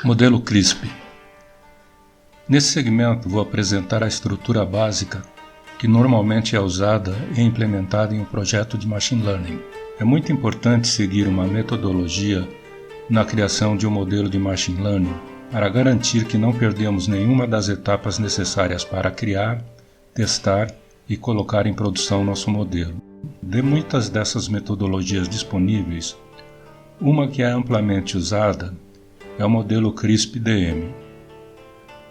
Modelo CRISP. Nesse segmento vou apresentar a estrutura básica que normalmente é usada e implementada em um projeto de Machine Learning. É muito importante seguir uma metodologia na criação de um modelo de Machine Learning para garantir que não perdemos nenhuma das etapas necessárias para criar, testar e colocar em produção nosso modelo. De muitas dessas metodologias disponíveis, uma que é amplamente usada é o modelo CRISP-DM.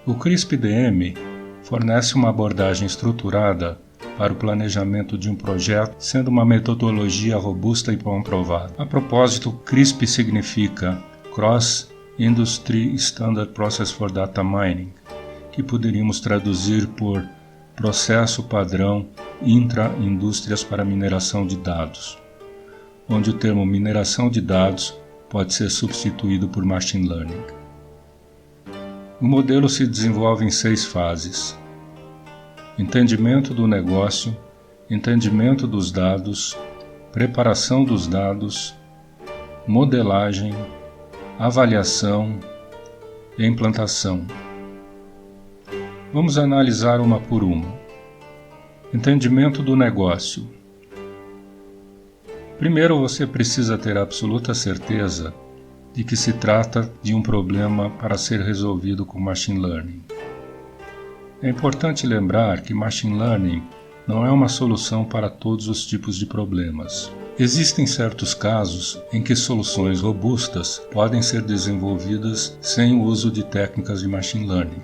O CRISP-DM fornece uma abordagem estruturada para o planejamento de um projeto, sendo uma metodologia robusta e comprovada. A propósito, CRISP significa Cross Industry Standard Process for Data Mining, que poderíamos traduzir por processo padrão intra-indústrias para mineração de dados, onde o termo mineração de dados pode ser substituído por Machine Learning. O modelo se desenvolve em 6 fases: entendimento do negócio, entendimento dos dados, preparação dos dados, modelagem, avaliação e implantação. Vamos analisar uma por uma. Entendimento do negócio. Primeiro, você precisa ter absoluta certeza de que se trata de um problema para ser resolvido com Machine Learning. É importante lembrar que Machine Learning não é uma solução para todos os tipos de problemas. Existem certos casos em que soluções robustas podem ser desenvolvidas sem o uso de técnicas de Machine Learning.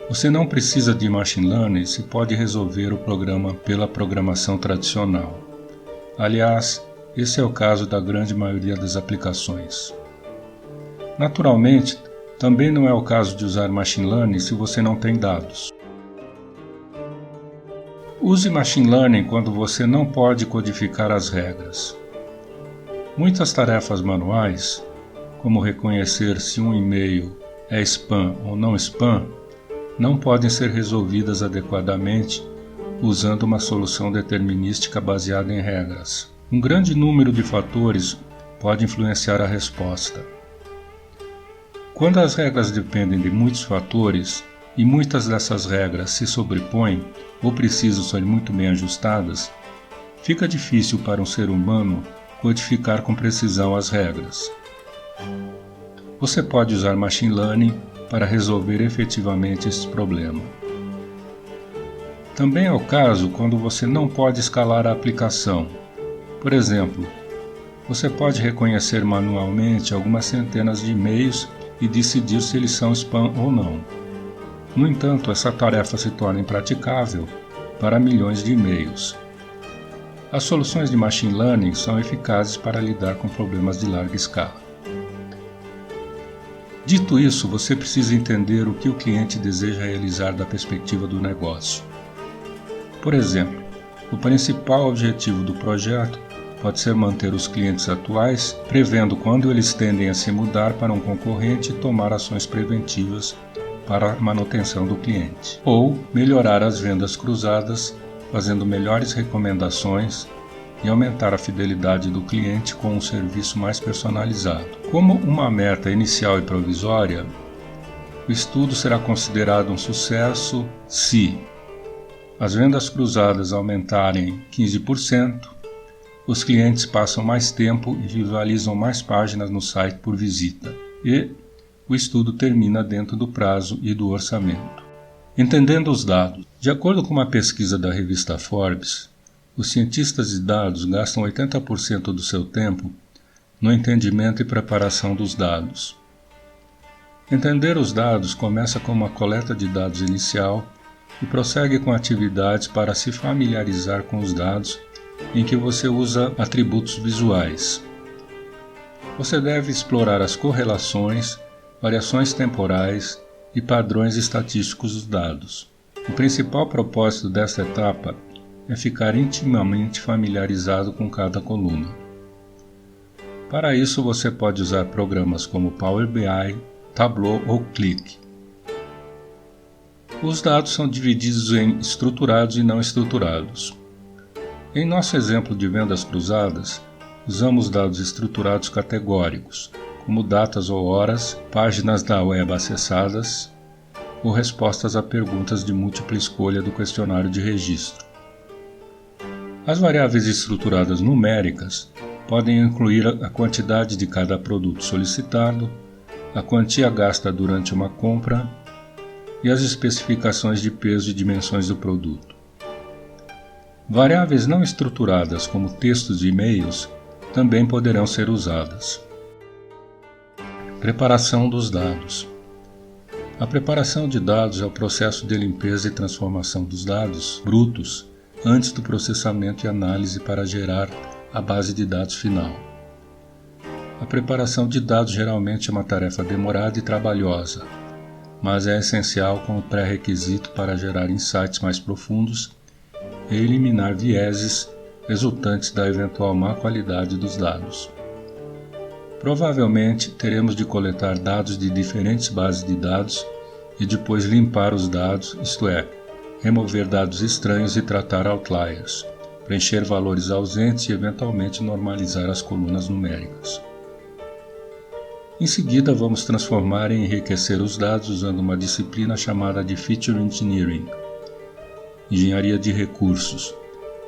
Você não precisa de Machine Learning se pode resolver o problema pela programação tradicional. Aliás, esse é o caso da grande maioria das aplicações. Naturalmente, também não é o caso de usar Machine Learning se você não tem dados. Use Machine Learning quando você não pode codificar as regras. Muitas tarefas manuais, como reconhecer se um e-mail é spam ou não spam, não podem ser resolvidas adequadamente usando uma solução determinística baseada em regras. Um grande número de fatores pode influenciar a resposta. Quando as regras dependem de muitos fatores e muitas dessas regras se sobrepõem ou precisam ser muito bem ajustadas, fica difícil para um ser humano codificar com precisão as regras. Você pode usar Machine Learning para resolver efetivamente esse problema. Também é o caso quando você não pode escalar a aplicação. Por exemplo, você pode reconhecer manualmente algumas centenas de e-mails e decidir se eles são spam ou não. No entanto, essa tarefa se torna impraticável para milhões de e-mails. As soluções de Machine Learning são eficazes para lidar com problemas de larga escala. Dito isso, você precisa entender o que o cliente deseja realizar da perspectiva do negócio. Por exemplo, o principal objetivo do projeto pode ser manter os clientes atuais, prevendo quando eles tendem a se mudar para um concorrente e tomar ações preventivas para a manutenção do cliente. Ou melhorar as vendas cruzadas, fazendo melhores recomendações e aumentar a fidelidade do cliente com um serviço mais personalizado. Como uma meta inicial e provisória, o estudo será considerado um sucesso se as vendas cruzadas aumentarem 15%, os clientes passam mais tempo e visualizam mais páginas no site por visita, e o estudo termina dentro do prazo e do orçamento. Entendendo os dados. De acordo com uma pesquisa da revista Forbes, os cientistas de dados gastam 80% do seu tempo no entendimento e preparação dos dados. Entender os dados começa com uma coleta de dados inicial e prossegue com atividades para se familiarizar com os dados, em que você usa atributos visuais. Você deve explorar as correlações, variações temporais e padrões estatísticos dos dados. O principal propósito desta etapa é ficar intimamente familiarizado com cada coluna. Para isso, você pode usar programas como Power BI, Tableau ou Qlik. Os dados são divididos em estruturados e não estruturados. Em nosso exemplo de vendas cruzadas, usamos dados estruturados categóricos, como datas ou horas, páginas da web acessadas ou respostas a perguntas de múltipla escolha do questionário de registro. As variáveis estruturadas numéricas podem incluir a quantidade de cada produto solicitado, a quantia gasta durante uma compra e as especificações de peso e dimensões do produto. Variáveis não estruturadas, como textos e e-mails, também poderão ser usadas. Preparação dos dados. A preparação de dados é o processo de limpeza e transformação dos dados brutos antes do processamento e análise para gerar a base de dados final. A preparação de dados geralmente é uma tarefa demorada e trabalhosa, mas é essencial como pré-requisito para gerar insights mais profundos e eliminar vieses resultantes da eventual má qualidade dos dados. Provavelmente teremos de coletar dados de diferentes bases de dados e depois limpar os dados, isto é, remover dados estranhos e tratar outliers, preencher valores ausentes e eventualmente normalizar as colunas numéricas. Em seguida, vamos transformar e enriquecer os dados usando uma disciplina chamada de Feature Engineering, engenharia de recursos,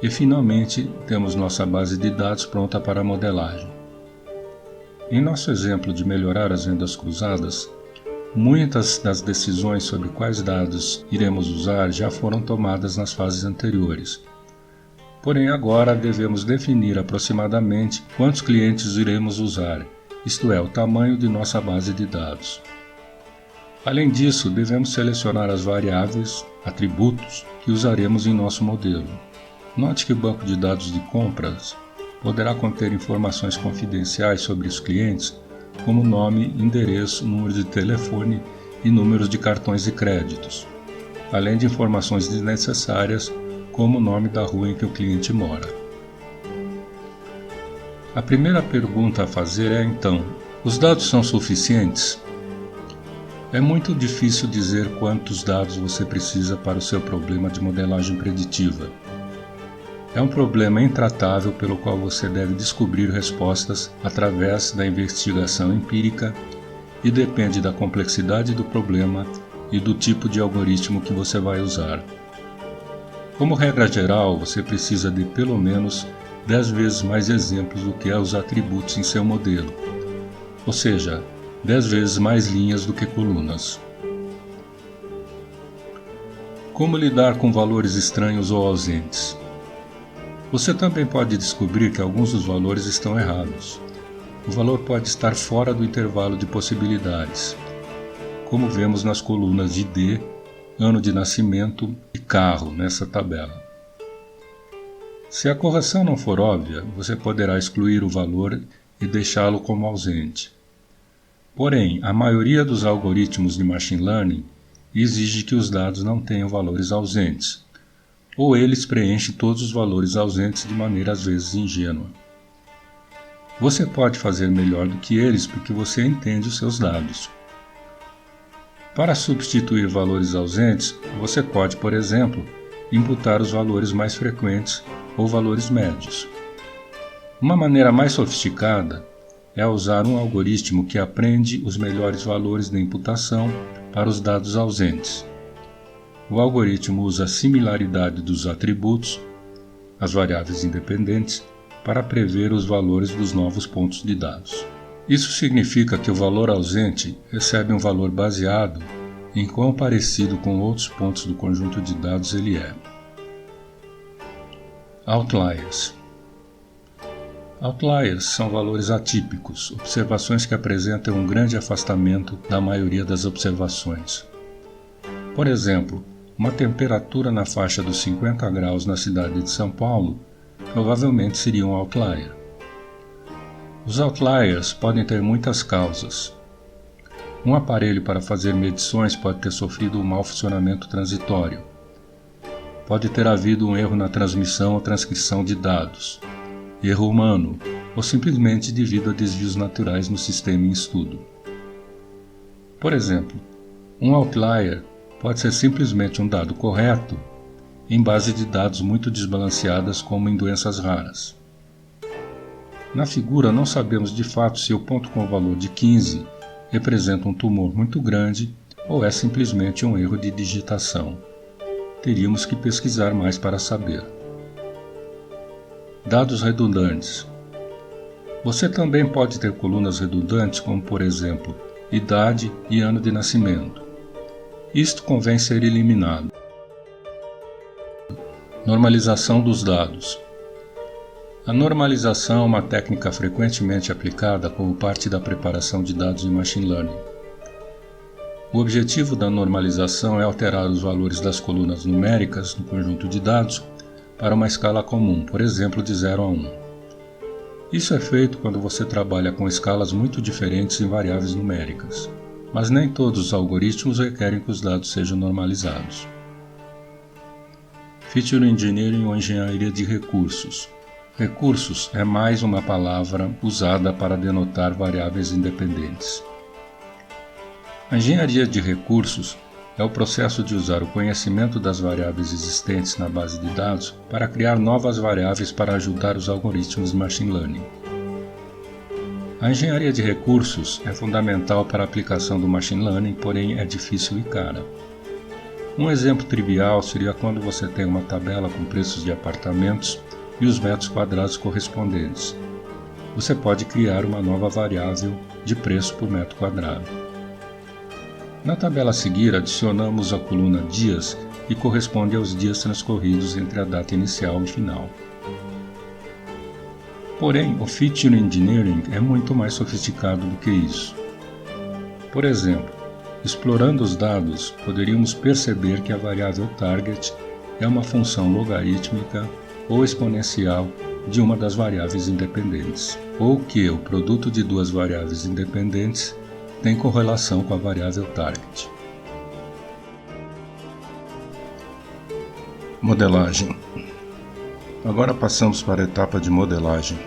e finalmente temos nossa base de dados pronta para a modelagem. Em nosso exemplo de melhorar as vendas cruzadas, muitas das decisões sobre quais dados iremos usar já foram tomadas nas fases anteriores. Porém, agora devemos definir aproximadamente quantos clientes iremos usar, isto é, o tamanho de nossa base de dados. Além disso, devemos selecionar as variáveis, atributos, que usaremos em nosso modelo. Note que o banco de dados de compras poderá conter informações confidenciais sobre os clientes, como nome, endereço, número de telefone e números de cartões de créditos, além de informações desnecessárias, como o nome da rua em que o cliente mora. A primeira pergunta a fazer é então: os dados são suficientes? É muito difícil dizer quantos dados você precisa para o seu problema de modelagem preditiva. É um problema intratável pelo qual você deve descobrir respostas através da investigação empírica e depende da complexidade do problema e do tipo de algoritmo que você vai usar. Como regra geral, você precisa de pelo menos 10 vezes mais exemplos do que os atributos em seu modelo, ou seja, 10 vezes mais linhas do que colunas. Como lidar com valores estranhos ou ausentes? Você também pode descobrir que alguns dos valores estão errados. O valor pode estar fora do intervalo de possibilidades, como vemos nas colunas de ID, ano de nascimento e carro nessa tabela. Se a correção não for óbvia, você poderá excluir o valor e deixá-lo como ausente. Porém, a maioria dos algoritmos de machine learning exige que os dados não tenham valores ausentes, ou eles preenchem todos os valores ausentes de maneira às vezes ingênua. Você pode fazer melhor do que eles porque você entende os seus dados. Para substituir valores ausentes, você pode, por exemplo, imputar os valores mais frequentes ou valores médios. Uma maneira mais sofisticada é usar um algoritmo que aprende os melhores valores de imputação para os dados ausentes. O algoritmo usa a similaridade dos atributos, as variáveis independentes, para prever os valores dos novos pontos de dados. Isso significa que o valor ausente recebe um valor baseado em quão parecido com outros pontos do conjunto de dados ele é. Outliers. Outliers são valores atípicos, observações que apresentam um grande afastamento da maioria das observações. Por exemplo, uma temperatura na faixa dos 50 graus na cidade de São Paulo provavelmente seria um outlier. Os outliers podem ter muitas causas. Um aparelho para fazer medições pode ter sofrido um mau funcionamento transitório. Pode ter havido um erro na transmissão ou transcrição de dados, erro humano, ou simplesmente devido a desvios naturais no sistema em estudo. Por exemplo, um outlier pode ser simplesmente um dado correto em base de dados muito desbalanceadas como em doenças raras. Na figura não sabemos de fato se o ponto com o valor de 15 representa um tumor muito grande ou é simplesmente um erro de digitação. Teríamos que pesquisar mais para saber. Dados redundantes. Você também pode ter colunas redundantes, como por exemplo, idade e ano de nascimento. Isto convém ser eliminado. Normalização dos dados. A normalização é uma técnica frequentemente aplicada como parte da preparação de dados em Machine Learning. O objetivo da normalização é alterar os valores das colunas numéricas no conjunto de dados para uma escala comum, por exemplo, de 0 a 1. Isso é feito quando você trabalha com escalas muito diferentes em variáveis numéricas, mas nem todos os algoritmos requerem que os dados sejam normalizados. Feature Engineering ou engenharia de recursos. Recursos é mais uma palavra usada para denotar variáveis independentes. A engenharia de recursos é o processo de usar o conhecimento das variáveis existentes na base de dados para criar novas variáveis para ajudar os algoritmos de Machine Learning. A engenharia de recursos é fundamental para a aplicação do Machine Learning, porém é difícil e cara. Um exemplo trivial seria quando você tem uma tabela com preços de apartamentos e os metros quadrados correspondentes. Você pode criar uma nova variável de preço por metro quadrado. Na tabela a seguir, adicionamos a coluna dias, que corresponde aos dias transcorridos entre a data inicial e final. Porém, o Feature Engineering é muito mais sofisticado do que isso. Por exemplo, explorando os dados, poderíamos perceber que a variável target é uma função logarítmica ou exponencial de uma das variáveis independentes, ou que o produto de duas variáveis independentes tem correlação com a variável target. Modelagem. Agora passamos para a etapa de modelagem.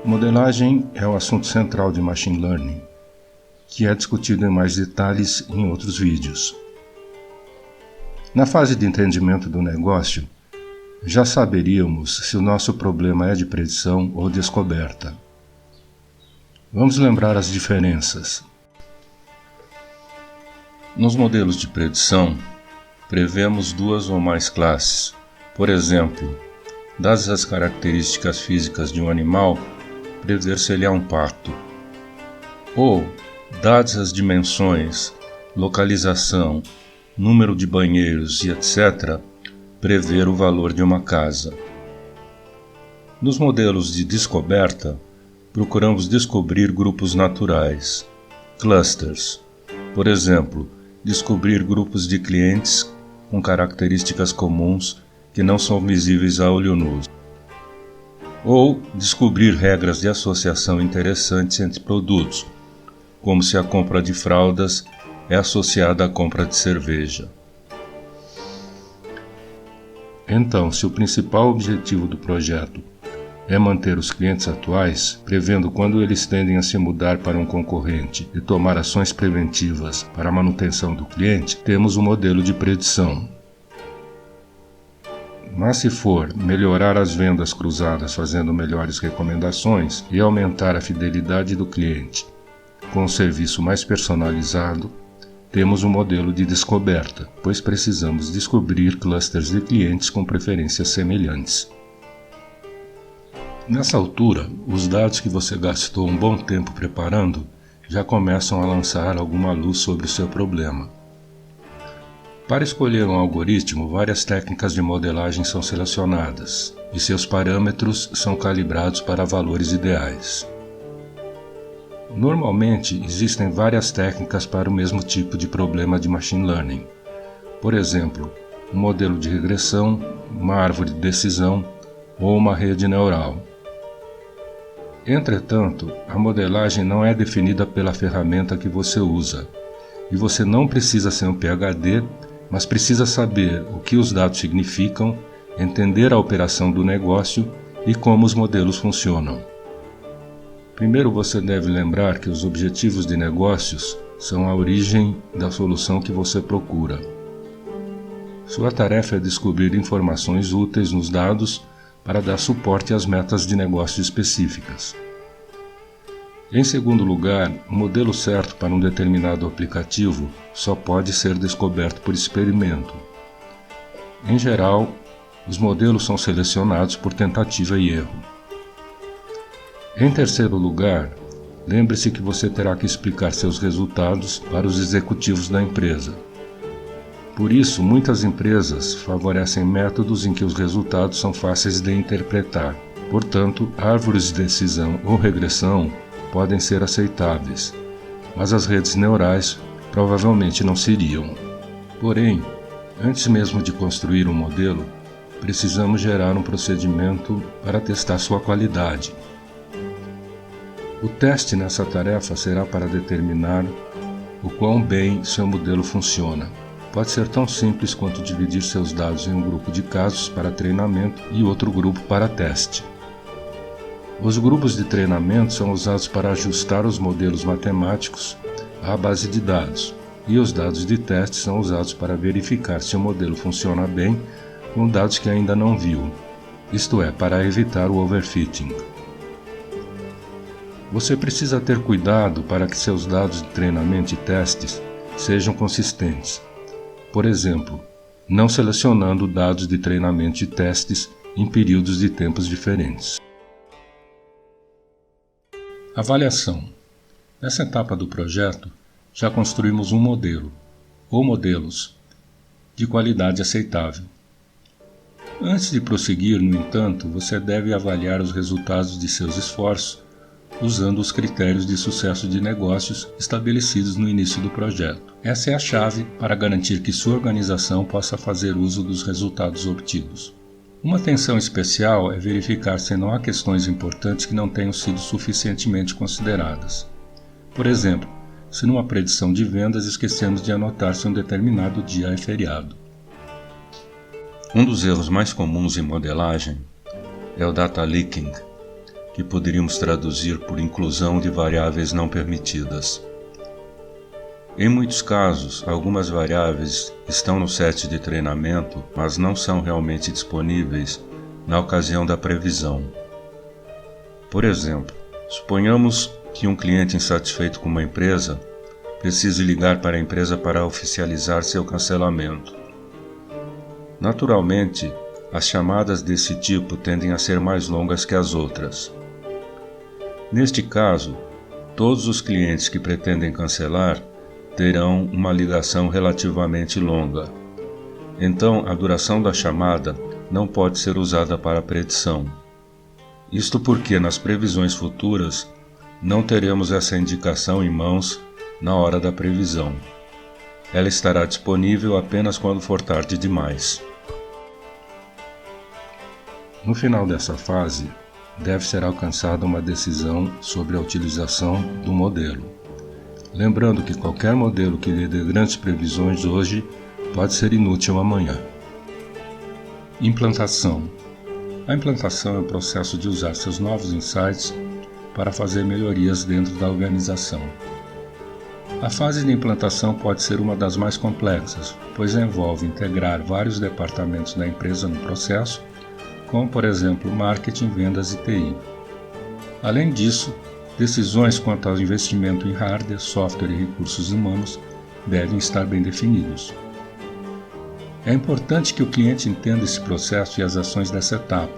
Modelagem é o assunto central de Machine Learning, que é discutido em mais detalhes em outros vídeos. Na fase de entendimento do negócio, já saberíamos se o nosso problema é de predição ou descoberta. Vamos lembrar as diferenças. Nos modelos de predição, prevemos duas ou mais classes. Por exemplo, dadas as características físicas de um animal, prever se ele é um pato. Ou, dadas as dimensões, localização, número de banheiros e etc., prever o valor de uma casa. Nos modelos de descoberta, procuramos descobrir grupos naturais, clusters. Por exemplo, descobrir grupos de clientes com características comuns que não são visíveis a olho nu. Ou descobrir regras de associação interessantes entre produtos, como se a compra de fraldas é associada à compra de cerveja. Então, se o principal objetivo do projeto é manter os clientes atuais, prevendo quando eles tendem a se mudar para um concorrente e tomar ações preventivas para a manutenção do cliente, temos um modelo de predição. Mas se for melhorar as vendas cruzadas fazendo melhores recomendações e aumentar a fidelidade do cliente com um serviço mais personalizado, temos um modelo de descoberta, pois precisamos descobrir clusters de clientes com preferências semelhantes. Nessa altura, os dados que você gastou um bom tempo preparando já começam a lançar alguma luz sobre o seu problema. Para escolher um algoritmo, várias técnicas de modelagem são selecionadas e seus parâmetros são calibrados para valores ideais. Normalmente, existem várias técnicas para o mesmo tipo de problema de Machine Learning. Por exemplo, um modelo de regressão, uma árvore de decisão ou uma rede neural. Entretanto, a modelagem não é definida pela ferramenta que você usa, e você não precisa ser um PhD, mas precisa saber o que os dados significam, entender a operação do negócio e como os modelos funcionam. Primeiro você deve lembrar que os objetivos de negócios são a origem da solução que você procura. Sua tarefa é descobrir informações úteis nos dados para dar suporte às metas de negócio específicas. Em segundo lugar, o modelo certo para um determinado aplicativo só pode ser descoberto por experimento. Em geral, os modelos são selecionados por tentativa e erro. Em terceiro lugar, lembre-se que você terá que explicar seus resultados para os executivos da empresa. Por isso, muitas empresas favorecem métodos em que os resultados são fáceis de interpretar. Portanto, árvores de decisão ou regressão podem ser aceitáveis, mas as redes neurais provavelmente não seriam. Porém, antes mesmo de construir um modelo, precisamos gerar um procedimento para testar sua qualidade. O teste nessa tarefa será para determinar o quão bem seu modelo funciona. Pode ser tão simples quanto dividir seus dados em um grupo de casos para treinamento e outro grupo para teste. Os grupos de treinamento são usados para ajustar os modelos matemáticos à base de dados, e os dados de teste são usados para verificar se o modelo funciona bem com dados que ainda não viu, isto é, para evitar o overfitting. Você precisa ter cuidado para que seus dados de treinamento e testes sejam consistentes. Por exemplo, não selecionando dados de treinamento e testes em períodos de tempos diferentes. Avaliação. Nessa etapa do projeto, já construímos um modelo, ou modelos, de qualidade aceitável. Antes de prosseguir, no entanto, você deve avaliar os resultados de seus esforços usando os critérios de sucesso de negócios estabelecidos no início do projeto. Essa é a chave para garantir que sua organização possa fazer uso dos resultados obtidos. Uma atenção especial é verificar se não há questões importantes que não tenham sido suficientemente consideradas. Por exemplo, se numa predição de vendas esquecemos de anotar se um determinado dia é feriado. Um dos erros mais comuns em modelagem é o data leaking, que poderíamos traduzir por inclusão de variáveis não permitidas. Em muitos casos, algumas variáveis estão no set de treinamento, mas não são realmente disponíveis na ocasião da previsão. Por exemplo, suponhamos que um cliente insatisfeito com uma empresa precise ligar para a empresa para oficializar seu cancelamento. Naturalmente, as chamadas desse tipo tendem a ser mais longas que as outras. Neste caso, todos os clientes que pretendem cancelar terão uma ligação relativamente longa. Então, a duração da chamada não pode ser usada para predição. Isto porque nas previsões futuras não teremos essa indicação em mãos na hora da previsão. Ela estará disponível apenas quando for tarde demais. No final dessa fase, deve ser alcançada uma decisão sobre a utilização do modelo. Lembrando que qualquer modelo que lhe dê grandes previsões hoje pode ser inútil amanhã. Implantação. A implantação é o processo de usar seus novos insights para fazer melhorias dentro da organização. A fase de implantação pode ser uma das mais complexas, pois envolve integrar vários departamentos da empresa no processo, como, por exemplo, marketing, vendas e TI. Além disso, decisões quanto ao investimento em hardware, software e recursos humanos devem estar bem definidos. É importante que o cliente entenda esse processo e as ações dessa etapa,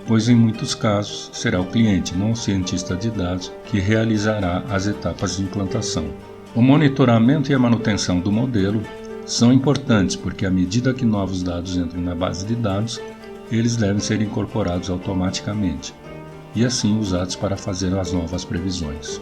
pois em muitos casos será o cliente, não o cientista de dados, que realizará as etapas de implantação. O monitoramento e a manutenção do modelo são importantes porque à medida que novos dados entram na base de dados, eles devem ser incorporados automaticamente e assim usados para fazer as novas previsões.